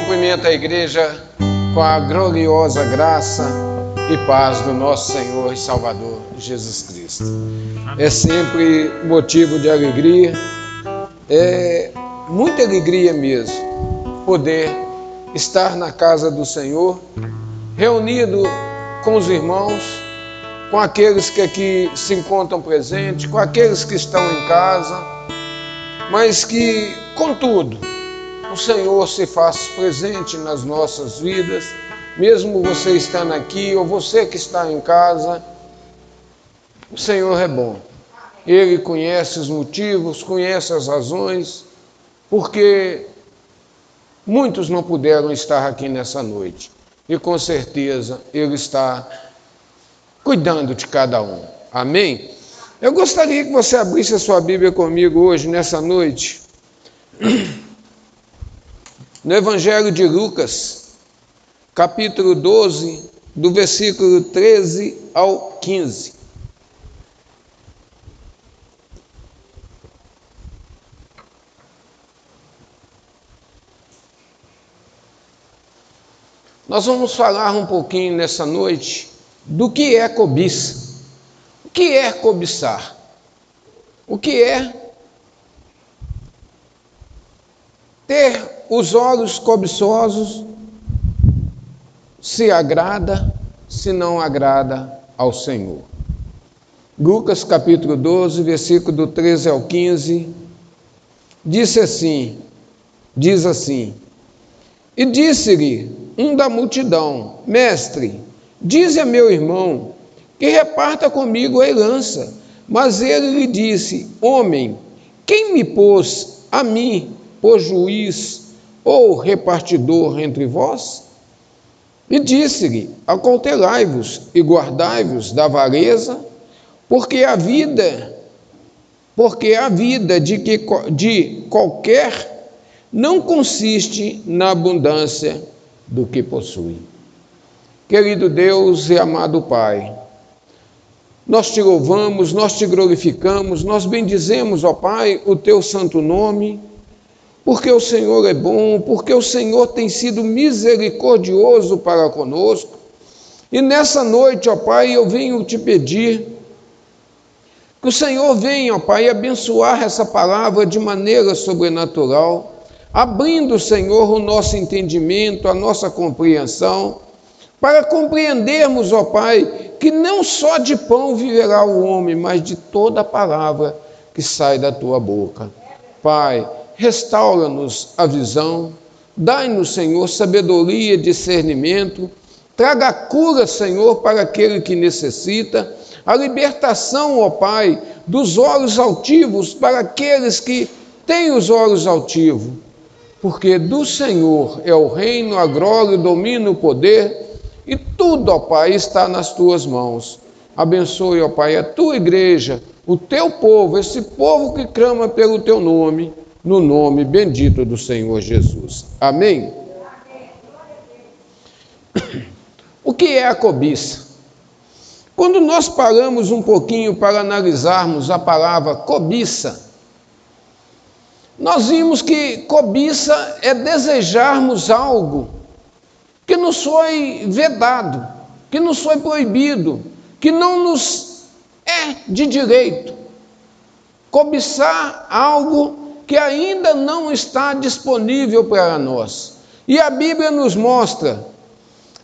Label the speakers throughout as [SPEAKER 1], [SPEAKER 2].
[SPEAKER 1] cumprimento a igreja com a gloriosa graça e paz do nosso Senhor e Salvador Jesus Cristo. É sempre motivo de alegria, muita alegria mesmo, poder estar na casa do Senhor, reunido com os irmãos, com aqueles que aqui se encontram presentes, com aqueles que estão em casa, mas que, contudo, o Senhor se faz presente nas nossas vidas, mesmo você estando aqui ou você que está em casa. O Senhor é bom. Ele conhece os motivos, conhece as razões, porque muitos não puderam estar aqui nessa noite. E com certeza Ele está cuidando de cada um. Amém? Eu gostaria que você abrisse a sua Bíblia comigo hoje, nessa noite, no Evangelho de Lucas, capítulo 12, do versículo 13 ao 15. Nós vamos falar um pouquinho nessa noite do que é cobiça. O que é cobiçar? O que é ter os olhos cobiçosos, se agrada, se não agrada ao Senhor. Lucas capítulo 12, versículo do 13 ao 15, diz assim: E disse-lhe um da multidão: Mestre, dize a meu irmão que reparta comigo a herança. Mas ele lhe disse: Homem, quem me pôs a mim por juiz ou repartidor entre vós? E disse-lhe: Acautelai-vos e guardai-vos da avareza, porque a vida de qualquer não consiste na abundância do que possui. Querido Deus e amado Pai, nós te louvamos, nós te glorificamos, nós bendizemos, ó Pai, o teu santo nome, porque o Senhor é bom, porque o Senhor tem sido misericordioso para conosco. E nessa noite, ó Pai, eu venho te pedir que o Senhor venha, ó Pai, abençoar essa palavra de maneira sobrenatural, abrindo, Senhor, o nosso entendimento, a nossa compreensão, para compreendermos, ó Pai, que não só de pão viverá o homem, mas de toda a palavra que sai da tua boca. Pai, restaura-nos a visão, dai-nos, Senhor, sabedoria e discernimento, traga a cura, Senhor, para aquele que necessita, a libertação, ó Pai, dos olhos altivos para aqueles que têm os olhos altivos, porque do Senhor é o reino, a glória, o domínio, o poder, e tudo, ó Pai, está nas tuas mãos. Abençoe, ó Pai, a tua igreja, o teu povo, esse povo que clama pelo teu nome, no nome bendito do Senhor Jesus. Amém? O que é a cobiça? Quando nós paramos um pouquinho para analisarmos a palavra cobiça, nós vimos que cobiça é desejarmos algo que nos foi vedado, que nos foi proibido, que não nos é de direito. Cobiçar algo que ainda não está disponível para nós. E a Bíblia nos mostra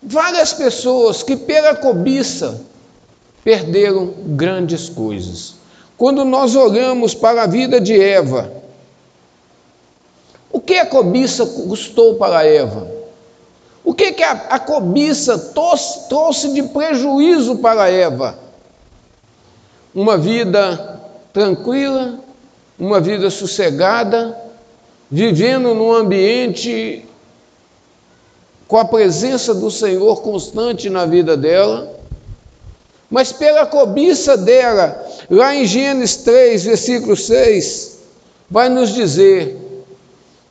[SPEAKER 1] várias pessoas que pela cobiça perderam grandes coisas. Quando nós olhamos para a vida de Eva, o que a cobiça custou para Eva? O que a cobiça trouxe de prejuízo para Eva? Uma vida tranquila, uma vida sossegada, vivendo num ambiente com a presença do Senhor constante na vida dela, mas pela cobiça dela, lá em Gênesis 3, versículo 6, vai nos dizer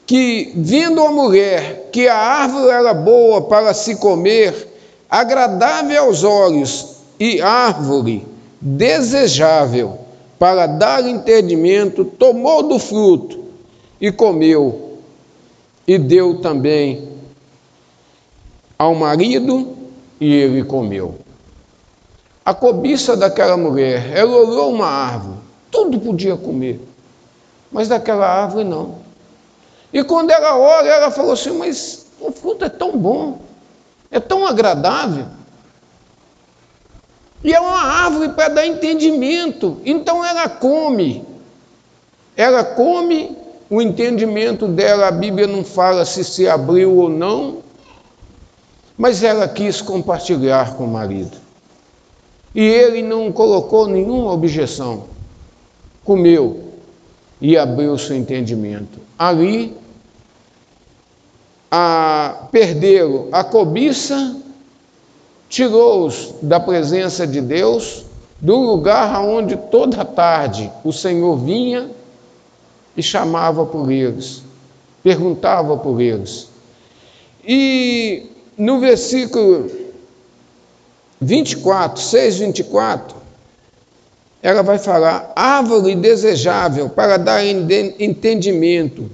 [SPEAKER 1] que, vendo a mulher que a árvore era boa para se comer, agradável aos olhos e árvore desejável para dar entendimento, tomou do fruto e comeu, e deu também ao marido e ele comeu. A cobiça daquela mulher, ela olhou uma árvore, tudo podia comer, mas daquela árvore não. E quando ela olha, ela falou assim, mas o fruto é tão bom, é tão agradável, e é uma árvore para dar entendimento, então ela come, o entendimento dela, a Bíblia não fala se abriu ou não, mas ela quis compartilhar com o marido. E ele não colocou nenhuma objeção. Comeu e abriu seu entendimento. Ali, perderam a cobiça, tirou-os da presença de Deus, do lugar onde toda tarde o Senhor vinha e chamava por eles, perguntava por eles. E no versículo 24, 6:24, ela vai falar, árvore desejável para dar entendimento.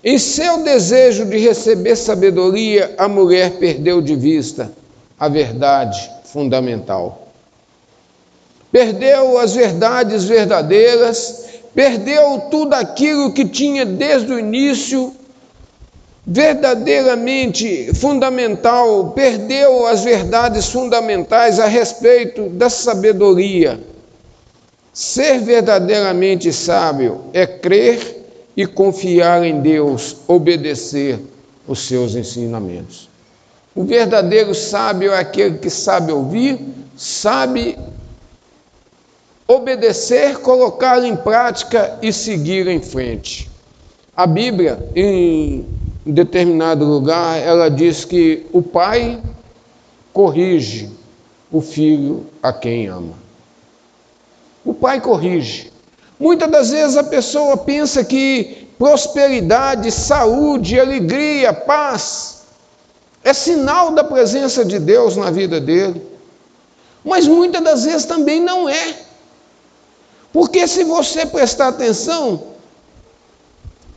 [SPEAKER 1] Em seu desejo de receber sabedoria, a mulher perdeu de vista a verdade fundamental. Perdeu as verdades verdadeiras, perdeu tudo aquilo que tinha desde o início, verdadeiramente fundamental, perdeu as verdades fundamentais a respeito da sabedoria. Ser verdadeiramente sábio é crer e confiar em Deus, obedecer os seus ensinamentos. O verdadeiro sábio é aquele que sabe ouvir, sabe obedecer, colocar em prática e seguir em frente. A Bíblia, em determinado lugar, ela diz que o pai corrige o filho a quem ama. O pai corrige. Muitas das vezes a pessoa pensa que prosperidade, saúde, alegria, paz é sinal da presença de Deus na vida dele. Mas muitas das vezes também não é. Porque se você prestar atenção,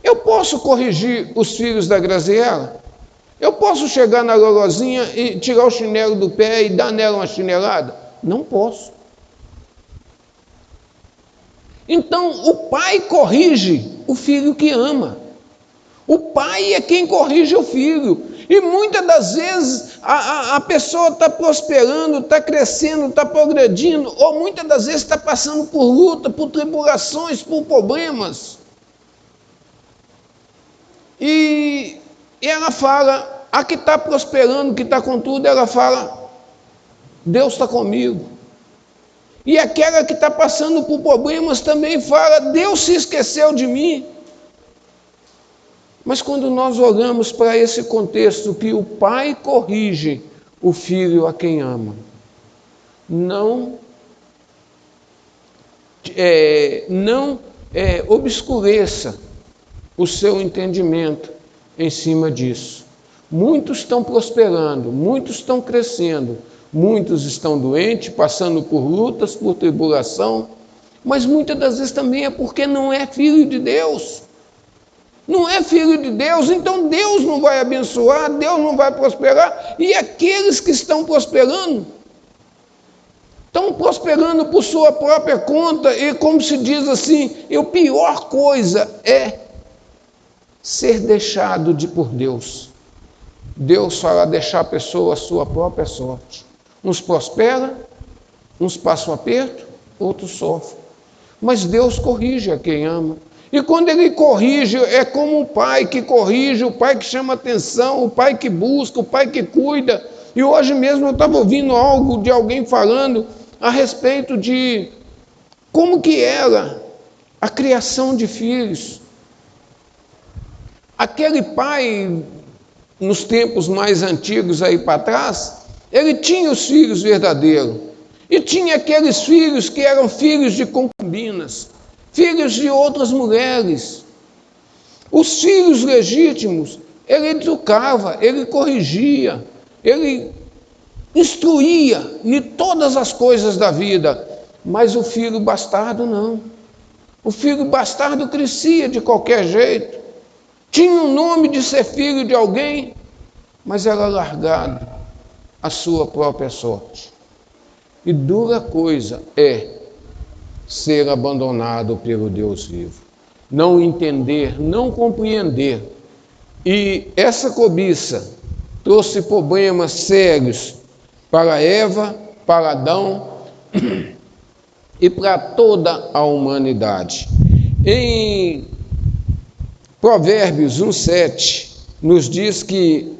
[SPEAKER 1] eu posso corrigir os filhos da Graziela? Eu posso chegar na Lorozinha e tirar o chinelo do pé e dar nela uma chinelada? Não posso. Então, o pai corrige o filho que ama. O pai é quem corrige o filho. E muitas das vezes a pessoa está prosperando, está crescendo, está progredindo, ou muitas das vezes está passando por luta, por tribulações, por problemas. E ela fala, a que está prosperando, que está com tudo, ela fala, Deus está comigo. E aquela que está passando por problemas também fala, Deus se esqueceu de mim. Mas quando nós olhamos para esse contexto que o pai corrige o filho a quem ama, não obscureça o seu entendimento em cima disso. Muitos estão prosperando, muitos estão crescendo, muitos estão doentes, passando por lutas, por tribulação, mas muitas das vezes também é porque não é filho de Deus. Não é filho de Deus, então Deus não vai abençoar, Deus não vai prosperar, e aqueles que estão prosperando por sua própria conta, e como se diz assim, a pior coisa é ser deixado por Deus. Deus fará deixar a pessoa a sua própria sorte. Uns prosperam, uns passam aperto, outros sofrem. Mas Deus corrige a quem ama. E quando Ele corrige, é como o pai que corrige, o pai que chama atenção, o pai que busca, o pai que cuida. E hoje mesmo eu estava ouvindo algo de alguém falando a respeito de como que era a criação de filhos. Aquele pai, nos tempos mais antigos aí para trás, ele tinha os filhos verdadeiros. E tinha aqueles filhos que eram filhos de concubinas, filhos de outras mulheres. Os filhos legítimos, ele educava, ele corrigia, ele instruía em todas as coisas da vida. Mas o filho bastardo não. O filho bastardo crescia de qualquer jeito. Tinha o nome de ser filho de alguém, mas era largado. a sua própria sorte. E dura coisa é ser abandonado pelo Deus vivo. Não entender, não compreender. E essa cobiça trouxe problemas sérios para Eva, para Adão e para toda a humanidade. Em Provérbios 1:7 nos diz que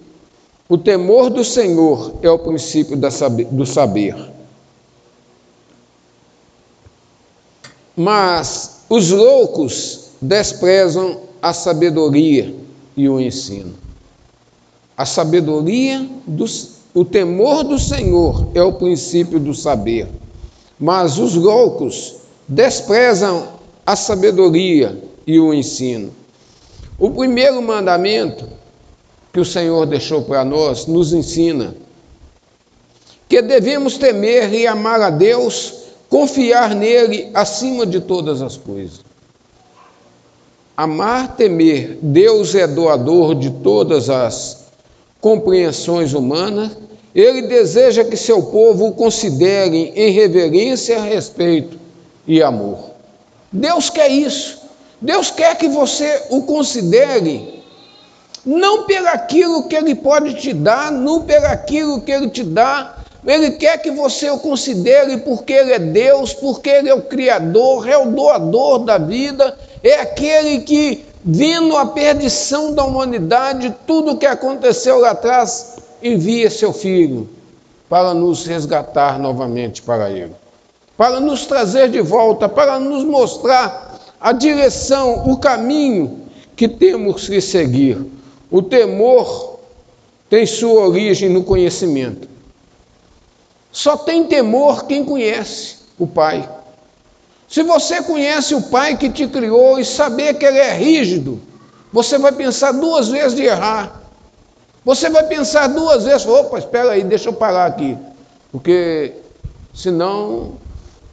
[SPEAKER 1] o temor do Senhor é o princípio do saber. Mas os loucos desprezam a sabedoria e o ensino. A sabedoria, o temor do Senhor é o princípio do saber. Mas os loucos desprezam a sabedoria e o ensino. O primeiro mandamento que o Senhor deixou para nós nos ensina que devemos temer e amar a Deus, confiar nele acima de todas as coisas. Amar, temer. Deus é doador de todas as compreensões humanas. Ele deseja que seu povo o considere em reverência, respeito e amor. Deus quer isso. Deus quer que você o considere não pelo aquilo que Ele pode te dar, não pelo aquilo que Ele te dá. Ele quer que você o considere porque Ele é Deus, porque Ele é o Criador, é o doador da vida, é aquele que, vendo a perdição da humanidade, tudo o que aconteceu lá atrás, envia seu Filho para nos resgatar novamente para Ele, para nos trazer de volta, para nos mostrar a direção, o caminho que temos que seguir. O temor tem sua origem no conhecimento. Só tem temor quem conhece o Pai. Se você conhece o Pai que te criou e saber que Ele é rígido, você vai pensar duas vezes de errar. Você vai pensar duas vezes, opa, espera aí, deixa eu parar aqui. Porque senão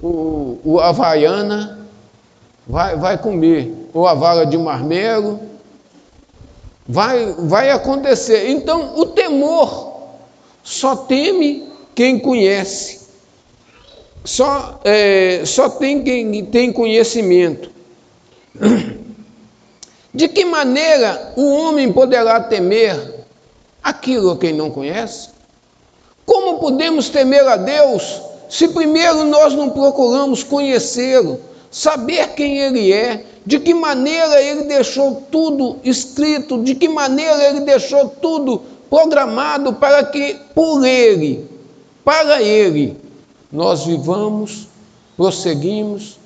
[SPEAKER 1] o Havaiana vai comer, ou a vara de marmelo, vai acontecer. Então, o temor só teme quem conhece, só tem quem tem conhecimento. De que maneira o homem poderá temer aquilo a quem não conhece? Como podemos temer a Deus se primeiro nós não procuramos conhecê-lo, saber quem Ele é, de que maneira Ele deixou tudo escrito, de que maneira Ele deixou tudo programado para que por Ele, para Ele, nós vivamos, prosseguimos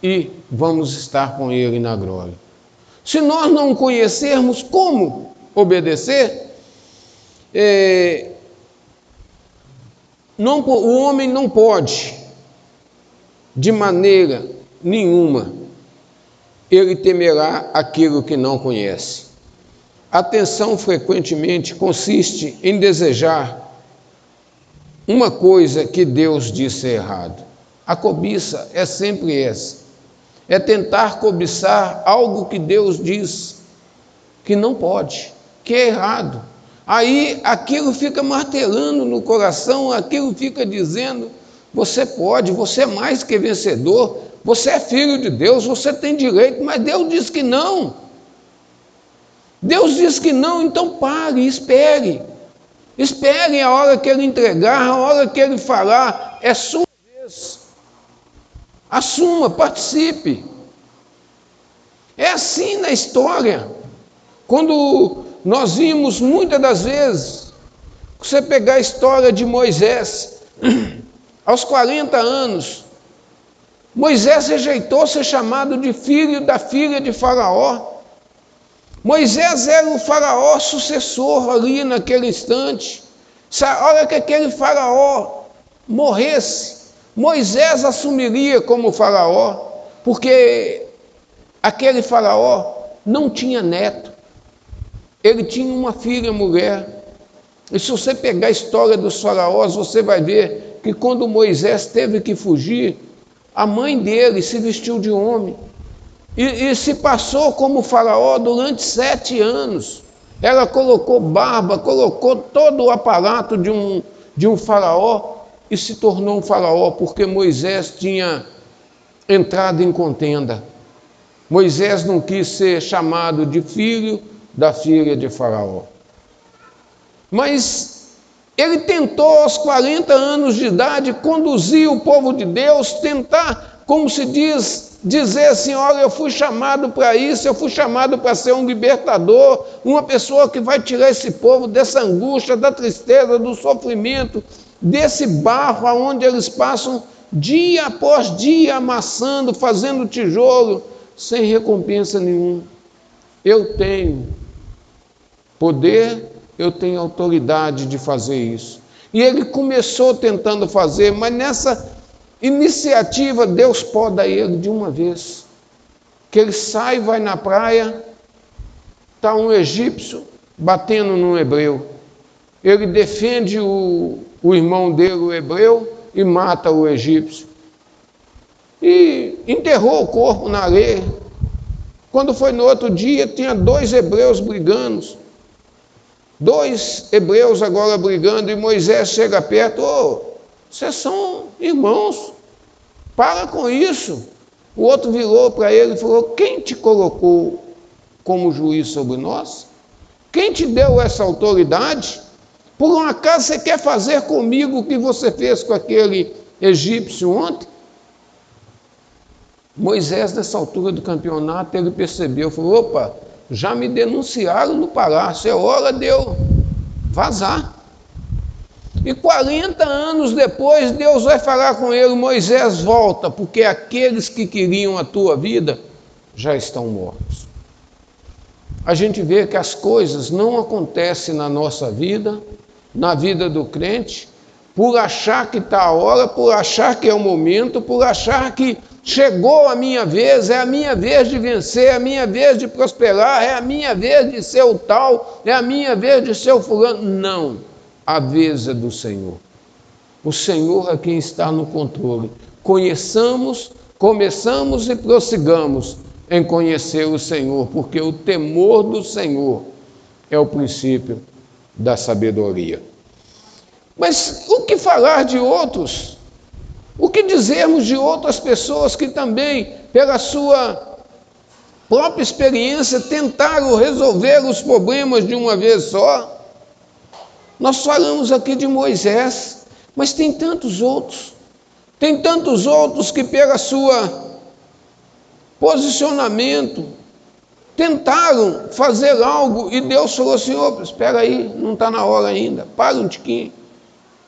[SPEAKER 1] e vamos estar com Ele na glória. Se nós não conhecermos como obedecer, o homem não pode, de maneira nenhuma, ele temerá aquilo que não conhece. A tensão frequentemente consiste em desejar uma coisa que Deus disse errado. A cobiça é sempre essa. É tentar cobiçar algo que Deus diz que não pode, que é errado. Aí aquilo fica martelando no coração, aquilo fica dizendo, você pode, você é mais que vencedor, você é filho de Deus, você tem direito, mas Deus diz que não. Deus diz que não, então pare, espere. Espere a hora que Ele entregar, a hora que Ele falar, é sua vez. Assuma, participe. É assim na história. Quando nós vimos muitas das vezes, você pegar a história de Moisés, aos 40 anos, Moisés rejeitou ser chamado de filho da filha de Faraó. Moisés era o faraó sucessor ali naquele instante. A hora que aquele faraó morresse, Moisés assumiria como faraó, porque aquele faraó não tinha neto. Ele tinha uma filha mulher. E se você pegar a história dos faraós, você vai ver que quando Moisés teve que fugir, a mãe dele se vestiu de homem. E se passou como faraó durante 7 anos. Ela colocou barba, colocou todo o aparato de um faraó e se tornou um faraó, porque Moisés tinha entrado em contenda. Moisés não quis ser chamado de filho da filha de Faraó. Mas ele tentou, aos 40 anos de idade, conduzir o povo de Deus, tentar, como se diz, dizer assim, olha, eu fui chamado para isso, eu fui chamado para ser um libertador, uma pessoa que vai tirar esse povo dessa angústia, da tristeza, do sofrimento, desse barro aonde eles passam dia após dia amassando, fazendo tijolo, sem recompensa nenhuma. Eu tenho poder, eu tenho autoridade de fazer isso. E ele começou tentando fazer, mas nessa iniciativa Deus poda ele de uma vez. Que ele sai, vai na praia, está um egípcio batendo num hebreu. Ele defende o irmão dele, o hebreu, e mata o egípcio. E enterrou o corpo na areia. Quando foi no outro dia, tinha 2 hebreus brigando. 2 hebreus agora brigando, e Moisés chega perto, vocês são irmãos, para com isso. O outro virou para ele e falou, quem te colocou como juiz sobre nós? Quem te deu essa autoridade? Por um acaso você quer fazer comigo o que você fez com aquele egípcio ontem? Moisés, nessa altura do campeonato, ele percebeu, falou, opa, já me denunciaram no palácio, é hora de eu vazar. E 40 anos depois, Deus vai falar com ele, Moisés, volta, porque aqueles que queriam a tua vida já estão mortos. A gente vê que as coisas não acontecem na nossa vida, na vida do crente, por achar que está a hora, por achar que é o momento, por achar que chegou a minha vez, é a minha vez de vencer, é a minha vez de prosperar, é a minha vez de ser o tal, é a minha vez de ser o fulano. Não, a vez é do Senhor. O Senhor é quem está no controle. Começamos e prossigamos em conhecer o Senhor, porque o temor do Senhor é o princípio da sabedoria. Mas o que falar de outros? O que dizermos de outras pessoas que também, pela sua própria experiência, tentaram resolver os problemas de uma vez só? Nós falamos aqui de Moisés, mas tem tantos outros. Tem tantos outros que, pela sua posicionamento, tentaram fazer algo e Deus falou assim, opa, espera aí, não está na hora ainda, para um tiquinho,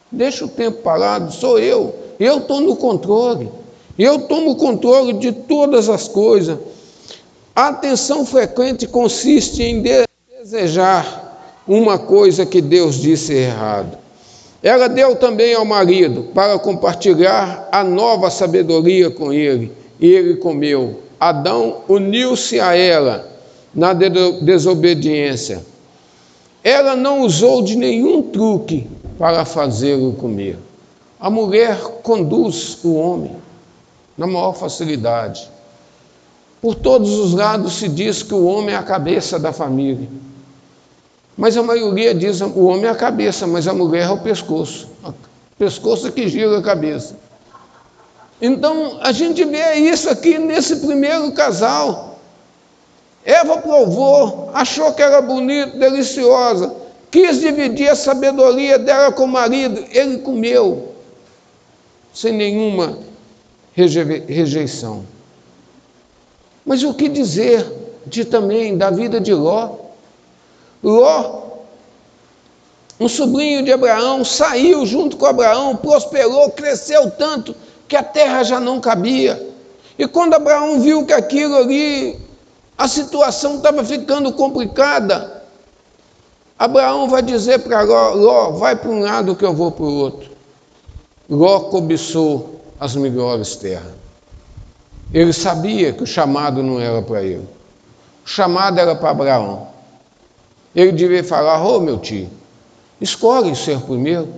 [SPEAKER 1] deixa o tempo parado, sou eu estou no controle, eu tomo o controle de todas as coisas. A atenção frequente consiste em desejar uma coisa que Deus disse errado. Ela deu também ao marido para compartilhar a nova sabedoria com ele, e ele comeu. Adão uniu-se a ela na desobediência. Ela não usou de nenhum truque para fazê-lo comer. A mulher conduz o homem na maior facilidade. Por todos os lados se diz que o homem é a cabeça da família. Mas a maioria diz que o homem é a cabeça, mas a mulher é o pescoço. O pescoço é que gira a cabeça. Então, a gente vê isso aqui nesse primeiro casal. Eva provou, achou que era bonita, deliciosa, quis dividir a sabedoria dela com o marido, ele comeu, sem nenhuma rejeição. Mas o que dizer também da vida de Ló? Ló, um sobrinho de Abraão, saiu junto com Abraão, prosperou, cresceu tanto que a terra já não cabia. E quando Abraão viu que aquilo ali, a situação estava ficando complicada, Abraão vai dizer para Ló, vai para um lado que eu vou para o outro. Ló cobiçou as melhores terras. Ele sabia que o chamado não era para ele. O chamado era para Abraão. Ele devia falar, meu tio, escolhe ser primeiro.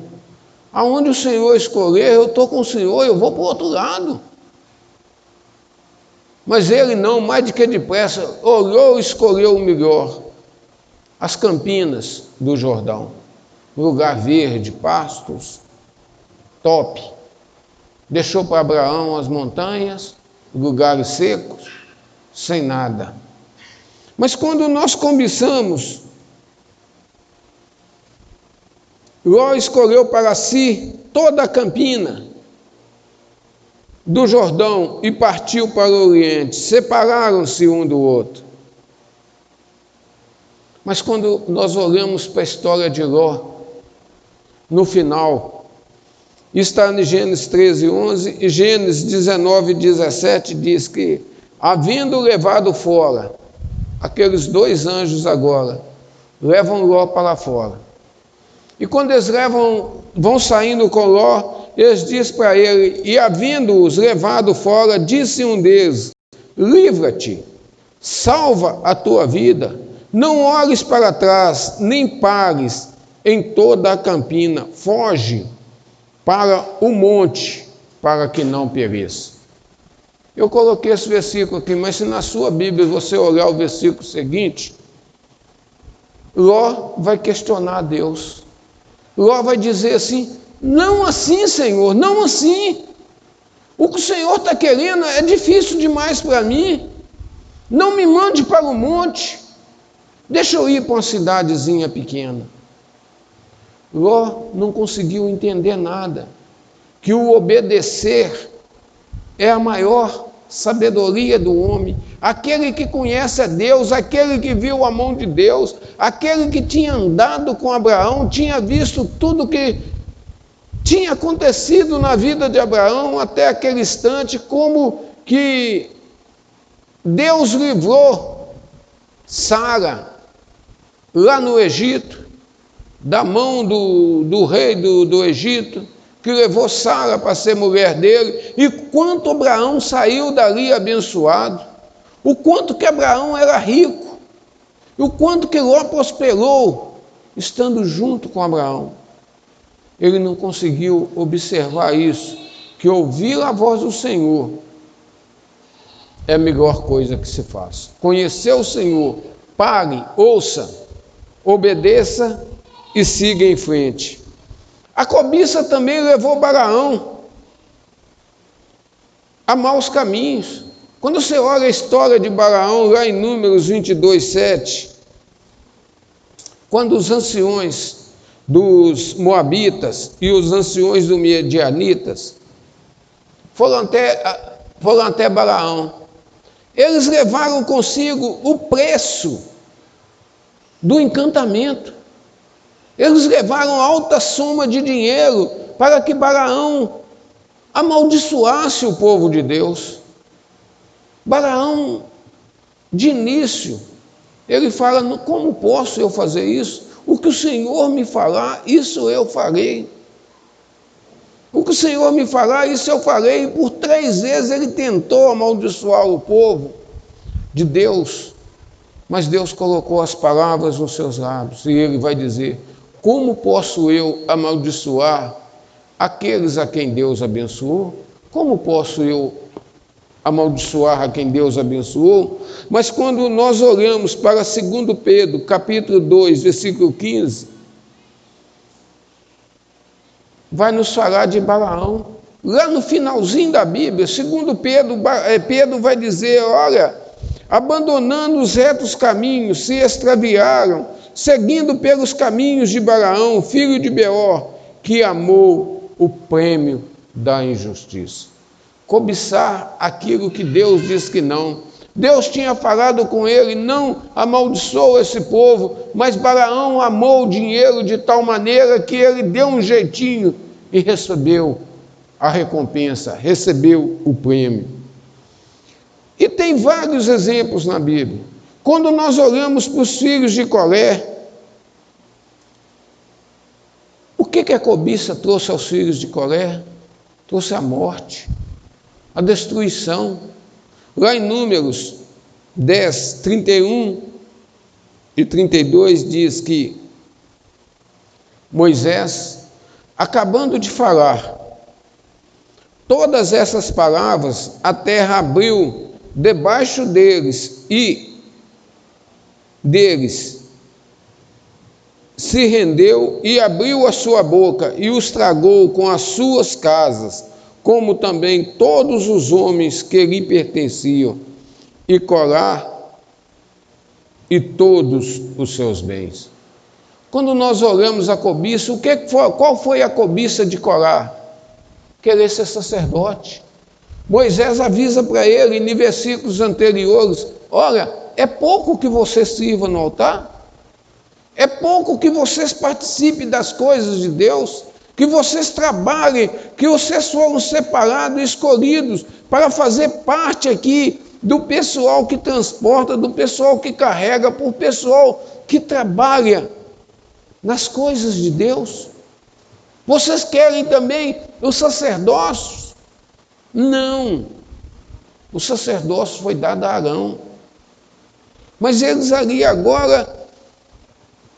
[SPEAKER 1] Aonde o Senhor escolher, eu estou com o Senhor, eu vou para o outro lado. Mas ele não, mais do que depressa, olhou e escolheu o melhor. as campinas do Jordão, lugar verde, pastos, top. Deixou para Abraão as montanhas, lugares secos, sem nada. Mas quando nós cobiçamos, Ló escolheu para si toda a campina do Jordão e partiu para o Oriente. Separaram-se um do outro. Mas quando nós olhamos para a história de Ló, no final, está em Gênesis 13:11 e Gênesis 19:17 diz que, havendo levado fora, aqueles dois anjos agora, levam Ló para fora. E quando eles vão saindo com Ló, eles dizem para ele, e havendo-os levado fora, disse um deles, livra-te, salva a tua vida, não olhes para trás, nem pares em toda a campina, foge para o monte, para que não pereça. Eu coloquei esse versículo aqui, mas se na sua Bíblia você olhar o versículo seguinte, Ló vai questionar Deus. Ló vai dizer assim, não assim, Senhor, não assim. O que o Senhor está querendo é difícil demais para mim. Não me mande para o monte. Deixa eu ir para uma cidadezinha pequena. Ló não conseguiu entender nada. Que o obedecer é a maior sabedoria do homem. Aquele que conhece a Deus, aquele que viu a mão de Deus, aquele que tinha andado com Abraão, tinha visto tudo que tinha acontecido na vida de Abraão até aquele instante, como que Deus livrou Sara lá no Egito, da mão do rei do Egito, que levou Sara para ser mulher dele, e quanto Abraão saiu dali abençoado, o quanto que Abraão era rico, e o quanto que Ló prosperou, estando junto com Abraão. Ele não conseguiu observar isso, que ouvir a voz do Senhor é a melhor coisa que se faz. Conhecer o Senhor, pare, ouça, obedeça e siga em frente. A cobiça também levou Balaão a maus caminhos. Quando você olha a história de Balaão, lá em Números 22:7, quando os anciões dos Moabitas e os anciões dos Midianitas foram até Balaão, eles levaram consigo o preço do encantamento. Eles levaram alta soma de dinheiro para que Balaão amaldiçoasse o povo de Deus. Balaão, de início, ele fala, como posso eu fazer isso? O que o Senhor me falar, isso eu farei. O que o Senhor me falar, isso eu farei. E por 3 vezes ele tentou amaldiçoar o povo de Deus, mas Deus colocou as palavras nos seus lábios, e ele vai dizer, como posso eu amaldiçoar aqueles a quem Deus abençoou? Como posso eu amaldiçoar a quem Deus abençoou? Mas quando nós olhamos para 2 Pedro, capítulo 2, versículo 15, vai nos falar de Balaão. Lá no finalzinho da Bíblia, 2 Pedro vai dizer, olha, abandonando os retos caminhos, se extraviaram, seguindo pelos caminhos de Balaão, filho de Beor, que amou o prêmio da injustiça. Cobiçar aquilo que Deus diz que não. Deus tinha falado com ele, não amaldiçoou esse povo, mas Balaão amou o dinheiro de tal maneira que ele deu um jeitinho e recebeu a recompensa, recebeu o prêmio. E tem vários exemplos na Bíblia. Quando nós olhamos para os filhos de Coré, o que a cobiça trouxe aos filhos de Coré? Trouxe a morte, a destruição. Lá em Números 10, 31 e 32 diz que Moisés, acabando de falar todas essas palavras, a terra abriu debaixo deles se rendeu e abriu a sua boca e os tragou com as suas casas, como também todos os homens que lhe pertenciam, e Corá e todos os seus bens. Quando nós olhamos a cobiça, qual foi a cobiça de Corá? Querer ser sacerdote. Moisés avisa para ele, em versículos anteriores, olha, é pouco que você sirva no altar, é pouco que vocês participem das coisas de Deus, que vocês trabalhem, que vocês foram separados, escolhidos, para fazer parte aqui do pessoal que transporta, do pessoal que carrega, por pessoal que trabalha nas coisas de Deus. Vocês querem também o sacerdócio? Não. O sacerdócio foi dado a Arão. Mas eles ali agora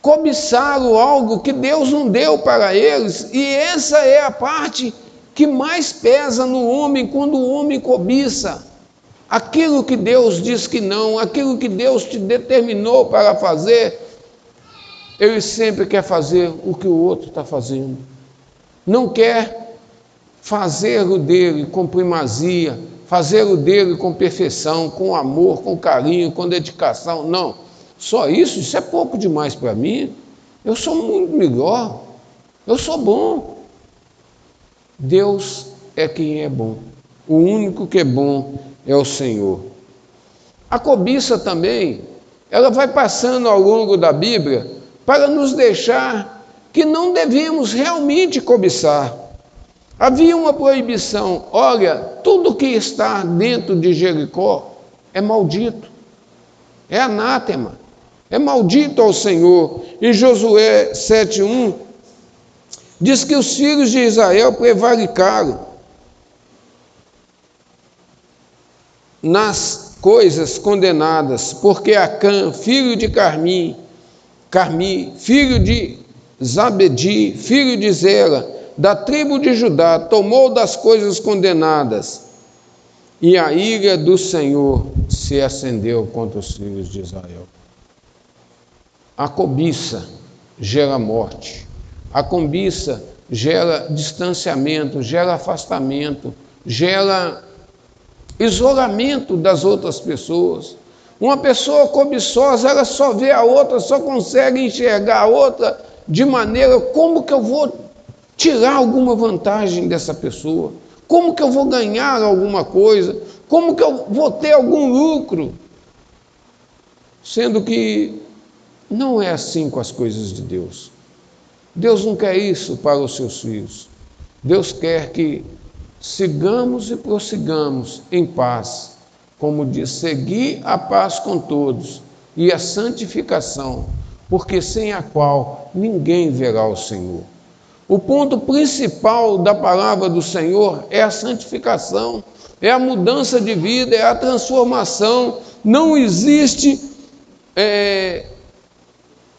[SPEAKER 1] cobiçaram algo que Deus não deu para eles, e essa é a parte que mais pesa no homem quando o homem cobiça. Aquilo que Deus diz que não, aquilo que Deus te determinou para fazer, ele sempre quer fazer o que o outro está fazendo. Não quer fazer o dele com primazia, fazer o dele com perfeição, com amor, com carinho, com dedicação. Não, só isso é pouco demais para mim. Eu sou muito melhor, eu sou bom. Deus é quem é bom. O único que é bom é o Senhor. A cobiça também, ela vai passando ao longo da Bíblia para nos deixar que não devemos realmente cobiçar. Havia uma proibição, olha, tudo que está dentro de Jericó é maldito, é anátema, é maldito ao Senhor. E Josué 7:1 diz que os filhos de Israel prevaricaram nas coisas condenadas, porque Acã, filho de Carmi, filho de Zabedi, filho de Zera, da tribo de Judá, tomou das coisas condenadas, e a ira do Senhor se acendeu contra os filhos de Israel. A cobiça gera morte, a cobiça gera distanciamento, gera afastamento, gera isolamento das outras pessoas. Uma pessoa cobiçosa, ela só vê a outra, só consegue enxergar a outra de maneira, como que eu vou tirar alguma vantagem dessa pessoa? Como que eu vou ganhar alguma coisa? Como que eu vou ter algum lucro? Sendo que não é assim com as coisas de Deus. Deus não quer isso para os seus filhos. Deus quer que sigamos e prossigamos em paz, como diz, seguir a paz com todos e a santificação, porque sem a qual ninguém verá o Senhor. O ponto principal da palavra do Senhor é a santificação, é a mudança de vida, é a transformação. Não existe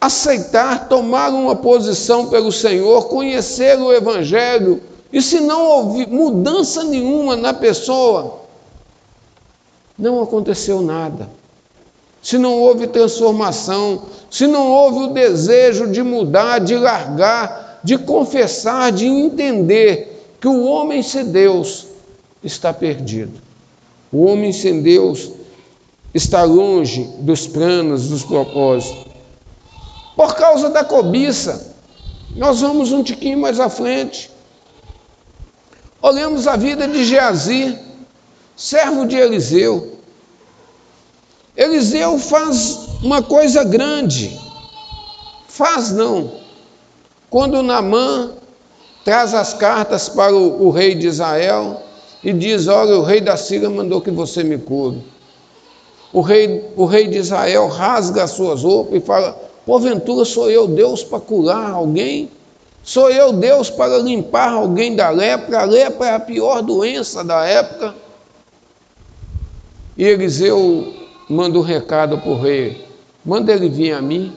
[SPEAKER 1] aceitar, tomar uma posição pelo Senhor, conhecer o Evangelho, e se não houver mudança nenhuma na pessoa, não aconteceu nada. Se não houve transformação, se não houve o desejo de mudar, de largar, de confessar, de entender que o homem sem Deus está perdido. O homem sem Deus está longe dos planos, dos propósitos. Por causa da cobiça, nós vamos um tiquinho mais à frente. Olhamos a vida de Geazi, servo de Eliseu. Eliseu faz uma coisa grande. Faz não. Quando Naamã traz as cartas para o rei de Israel e diz, olha, o rei da Síria mandou que você me cure. O rei de Israel rasga as suas roupas e fala, porventura sou eu Deus para curar alguém? Sou eu Deus para limpar alguém da lepra? A lepra é a pior doença da época. E Eliseu manda um recado para o rei, manda ele vir a mim.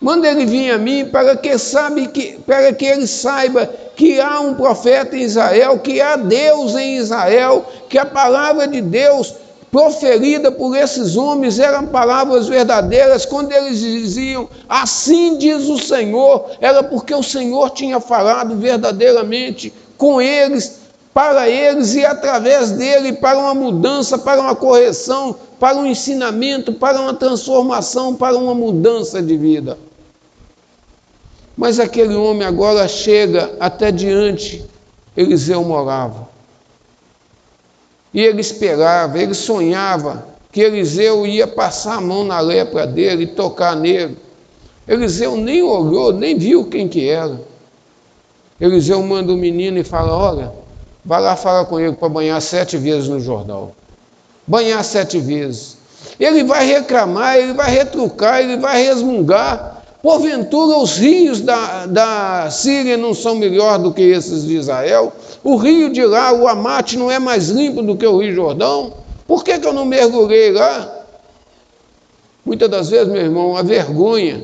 [SPEAKER 1] Manda ele vir a mim para que ele saiba que há um profeta em Israel, que há Deus em Israel, que a palavra de Deus proferida por esses homens eram palavras verdadeiras. Quando eles diziam, assim diz o Senhor, era porque o Senhor tinha falado verdadeiramente com eles, para eles e através dele, para uma mudança, para uma correção, para um ensinamento, para uma transformação, para uma mudança de vida. Mas aquele homem agora chega até diante, Eliseu morava. E ele esperava, ele sonhava que Eliseu ia passar a mão na lepra dele e tocar nele. Eliseu nem olhou, nem viu quem que era. Eliseu manda o menino e fala, olha, vai lá falar com ele para banhar 7 vezes no Jordão. Banhar 7 vezes. Ele vai reclamar, ele vai retrucar, ele vai resmungar. Porventura os rios da Síria não são melhor do que esses de Israel? O rio de lá, o Amate, não é mais limpo do que o Rio Jordão? Por que eu não mergulhei lá? Muitas das vezes, meu irmão, a vergonha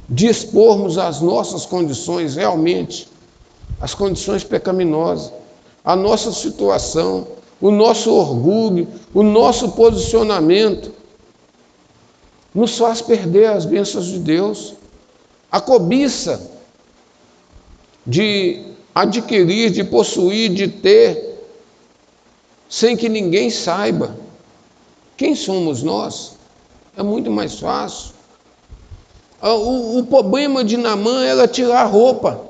[SPEAKER 1] de expormos as nossas condições realmente, as condições pecaminosas, a nossa situação, o nosso orgulho, o nosso posicionamento, nos faz perder as bênçãos de Deus. A cobiça de adquirir, de possuir, de ter, sem que ninguém saiba quem somos nós, é muito mais fácil. O problema de Naamã era tirar a roupa.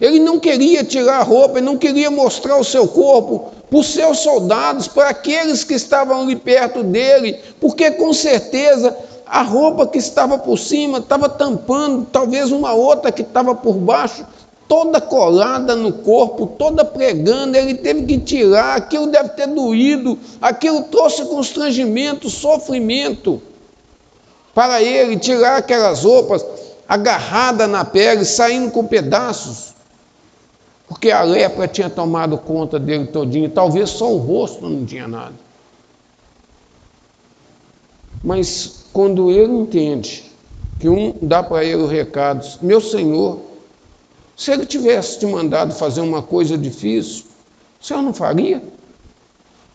[SPEAKER 1] Ele não queria tirar a roupa, ele não queria mostrar o seu corpo para os seus soldados, para aqueles que estavam ali perto dele, porque com certeza a roupa que estava por cima estava tampando, talvez uma outra que estava por baixo, toda colada no corpo, toda pregando, ele teve que tirar, aquilo deve ter doído, aquilo trouxe constrangimento, sofrimento para ele, tirar aquelas roupas agarradas na pele, saindo com pedaços, porque a lepra tinha tomado conta dele todinho, talvez só o rosto não tinha nada. Mas quando ele entende que dá para ele o recado, meu Senhor, se ele tivesse te mandado fazer uma coisa difícil, o Senhor não faria?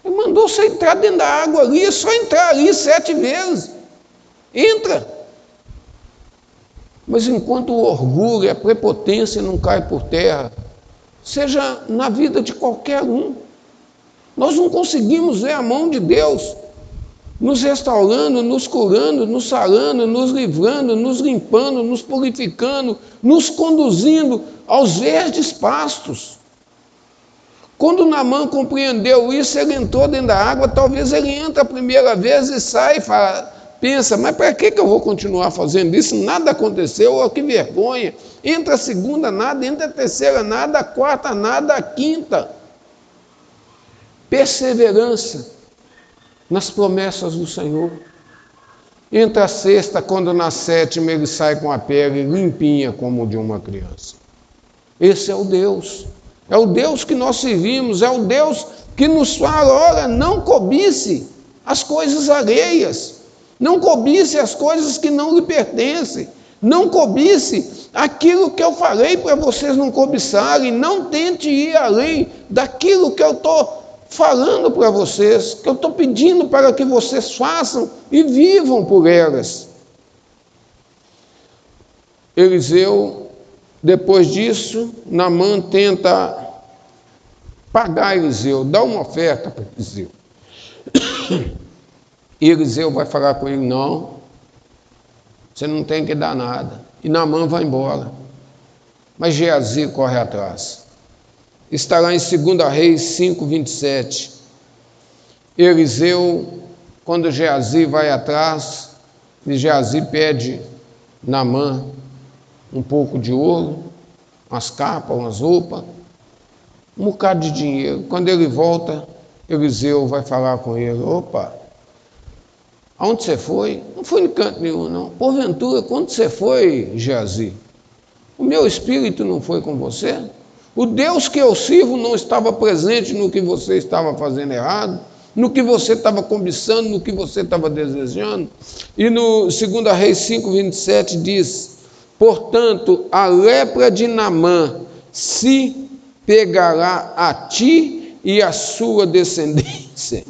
[SPEAKER 1] Ele mandou você entrar dentro da água ali, é só entrar ali 7 vezes. Entra. Mas enquanto o orgulho e a prepotência não caem por terra, seja na vida de qualquer um, nós não conseguimos ver a mão de Deus nos restaurando, nos curando, nos sarando, nos livrando, nos limpando, nos purificando, nos conduzindo aos verdes pastos. Quando Naamã compreendeu isso, ele entrou dentro da água, talvez ele entra a primeira vez e sai e fala, pensa, mas para que eu vou continuar fazendo isso? Nada aconteceu, oh, que vergonha. Entra a segunda, nada, entra a terceira, nada, a quarta, nada, a quinta. Perseverança nas promessas do Senhor. Entra a sexta, quando na sétima ele sai com a pele limpinha como de uma criança. Esse é o Deus que nós servimos, é o Deus que nos fala, olha, não cobice as coisas alheias, não cobice as coisas que não lhe pertencem, não cobice aquilo que eu falei para vocês não cobiçarem, não tente ir além daquilo que eu estou falando para vocês, que eu estou pedindo para que vocês façam e vivam por elas. Eliseu, depois disso, Naamã tenta pagar Eliseu, dá uma oferta para Eliseu. E Eliseu vai falar com ele, não, você não tem que dar nada. E Naamã vai embora. Mas Geazi corre atrás. Está lá em 2 Reis 5, 27. Eliseu, quando Geazi vai atrás, e Geazi pede Naamã um pouco de ouro, umas capas, umas roupas, um bocado de dinheiro. Quando ele volta, Eliseu vai falar com ele, opa, aonde você foi? Não fui em canto nenhum, não. Porventura, quando você foi, Geazi, o meu espírito não foi com você? O Deus que eu sirvo não estava presente no que você estava fazendo errado, no que você estava cobiçando, no que você estava desejando? E no 2 Reis 5, 27 diz, portanto, a lepra de Naamã se pegará a ti e a sua descendência.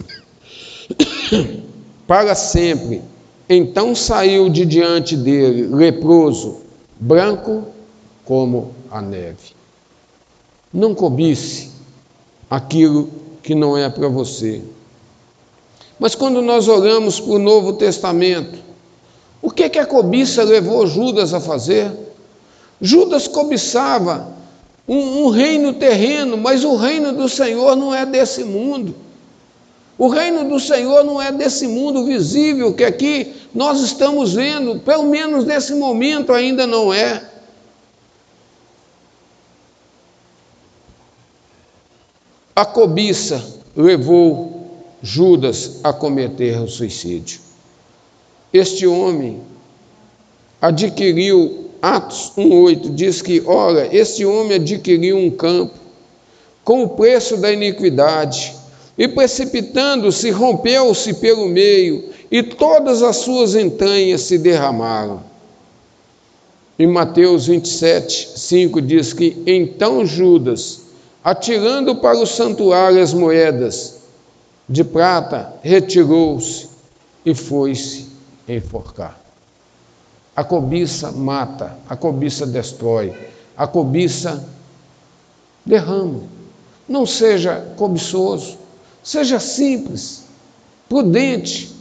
[SPEAKER 1] para sempre. Então saiu de diante dele, leproso, branco como a neve. Não cobice aquilo que não é para você. Mas quando nós olhamos para o Novo Testamento, o que a cobiça levou Judas a fazer? Judas cobiçava um reino terreno, mas o reino do Senhor não é desse mundo. O reino do Senhor não é desse mundo visível que aqui nós estamos vendo, pelo menos nesse momento ainda não é. A cobiça levou Judas a cometer o suicídio. Este homem adquiriu, Atos 1,8 diz que, ora, este homem adquiriu um campo com o preço da iniquidade, e precipitando-se, rompeu-se pelo meio, e todas as suas entranhas se derramaram. Em Mateus 27,5 diz que, então Judas, atirando para o santuário as moedas de prata, retirou-se e foi-se enforcar. A cobiça mata, a cobiça destrói, a cobiça derrama. Não seja cobiçoso, seja simples, prudente.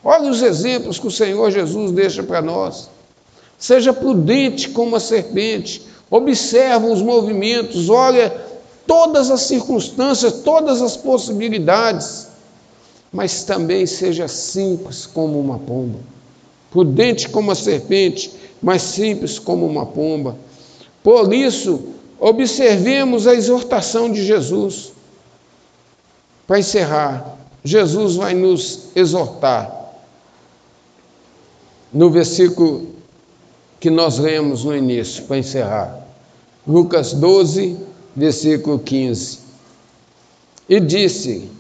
[SPEAKER 1] Olha os exemplos que o Senhor Jesus deixa para nós. Seja prudente como a serpente, observa os movimentos, olha todas as circunstâncias, todas as possibilidades, mas também seja simples como uma pomba. Prudente como a serpente, mas simples como uma pomba. Por isso, observemos a exortação de Jesus. Para encerrar, Jesus vai nos exortar no versículo que nós lemos no início, para encerrar. Lucas 12, versículo 15. E disse: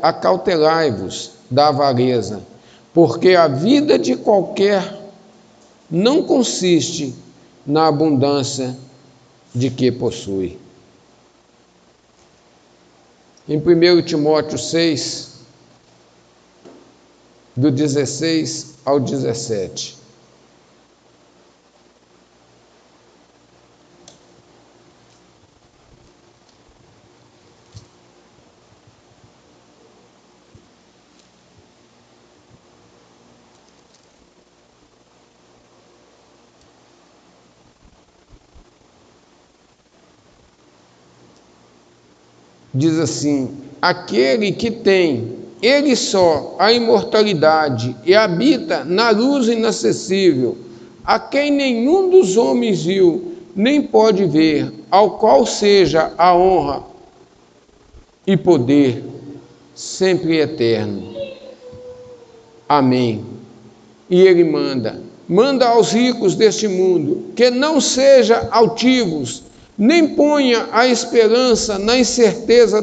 [SPEAKER 1] acautelai-vos da avareza, porque a vida de qualquer não consiste na abundância de que possui. Em 1 Timóteo 6, do 16 ao 17. Diz assim: aquele que tem, ele só, a imortalidade e habita na luz inacessível, a quem nenhum dos homens viu, nem pode ver, ao qual seja a honra e poder sempre eterno. Amém. E ele manda aos ricos deste mundo, que não sejam altivos, nem ponha a esperança na incerteza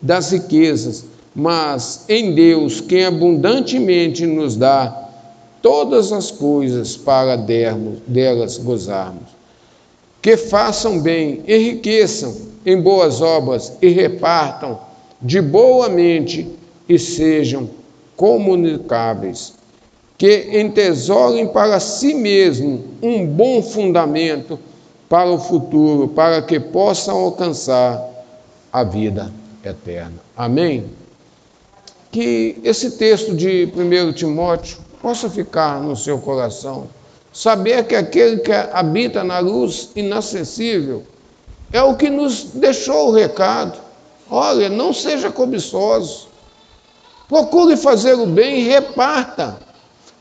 [SPEAKER 1] das riquezas, mas em Deus, quem abundantemente nos dá todas as coisas para delas gozarmos. Que façam bem, enriqueçam em boas obras e repartam de boa mente e sejam comunicáveis. Que entesourem para si mesmo um bom fundamento para o futuro, para que possam alcançar a vida eterna. Amém? Que esse texto de 1 Timóteo possa ficar no seu coração. Saber que aquele que habita na luz inacessível é o que nos deixou o recado. Olha, não seja cobiçoso. Procure fazer o bem e reparta.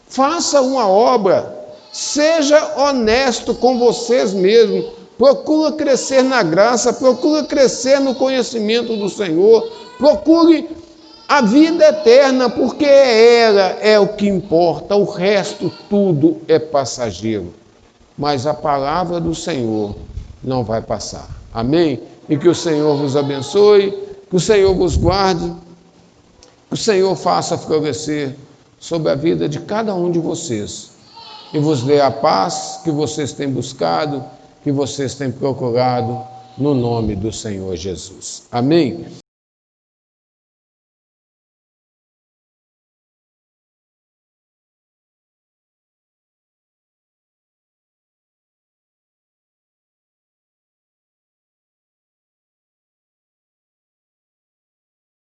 [SPEAKER 1] Faça uma obra. Seja honesto com vocês mesmos. Procure crescer na graça, procure crescer no conhecimento do Senhor. Procure a vida eterna, porque ela é o que importa. O resto tudo é passageiro. Mas a palavra do Senhor não vai passar. Amém? E que o Senhor vos abençoe, que o Senhor vos guarde, que o Senhor faça florescer sobre a vida de cada um de vocês e vos dê a paz que vocês têm buscado, que vocês têm procurado, no nome do Senhor Jesus. Amém?